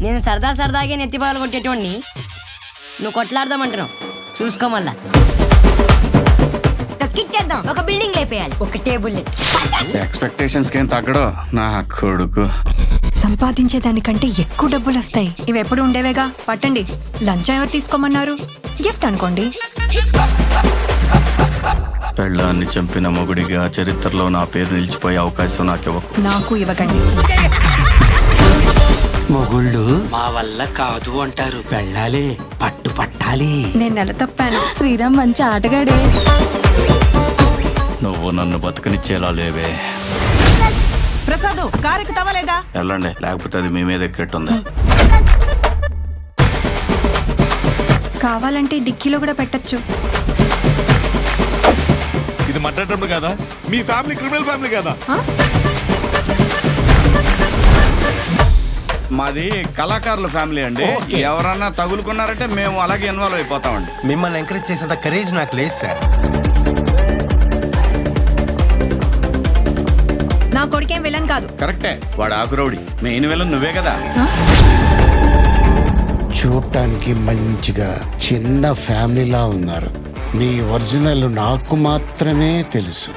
నేను సరదాగా నెత్తిపాలు కొట్టేటోడిని నువ్వు కొట్లాడదామంటున్నావు. చూసుకో మళ్ళా తొక్కిచ్చేద్దాం. ఒక బిల్డింగ్ లేపేయాలి, ఒకటే బుల్లెట్. ఎక్స్పెక్టేషన్స్ కేం తగ్గడో నా కొడుకు. సంపాదించేదానికంటే ఎక్కువ డబ్బులు వస్తాయి. ఇవి ఎప్పుడు ఉండేవేగా. పట్టండి. లంచం ఎవరు తీసుకోమన్నారు? గిఫ్ట్ అనుకోండి. పెళ్ళాన్ని చంపిన మొగుడిగా చరిత్రలో నా పేరు నిలిచిపోయే అవకాశం నాకివ్వకు. నాకు ఇవ్వకండి. మొగుళ్ళు మా వల్ల కాదు అంటారు. పెళ్ళాలి, పట్టు పట్టాలి. నేను నెల తప్పాను. శ్రీరామ్ మంచి ఆటగాడే. నువ్వు నన్ను బతకనిచ్చేలా లేవే. ప్రసాదు కారుకు తవ్వలేదా? వెళ్ళండి, లేకపోతే అది మీ మీద ఎక్కెట్టుంది. కావాలంటే డిక్కీలో కూడా పెట్టచ్చు. ఇది మట్టేటప్పుడు కదా, మీ ఫ్యామిలీ క్రిమినల్ ఫ్యామిలీ కదా. మాది కళాకారుల ఫ్యామిలీ అండి. ఎవరన్నా తగులుకున్నారంటే మేము అలాగే ఇన్వాల్వ్ అయిపోతామండి. మిమ్మల్ని ఎంకరేజ్ చేసేంత కరేజ్ నాకు లేదు సార్. నా కొడుకేం విలన్ కాదు. కరెక్టే, వాడు ఆకురౌడి. మెయిన్ విలన్ నువ్వే కదా. చూడటానికి మంచిగా చిన్న ఫ్యామిలీలా ఉన్నారు. మీ ఒరిజినల్ నాకు మాత్రమే తెలుసు.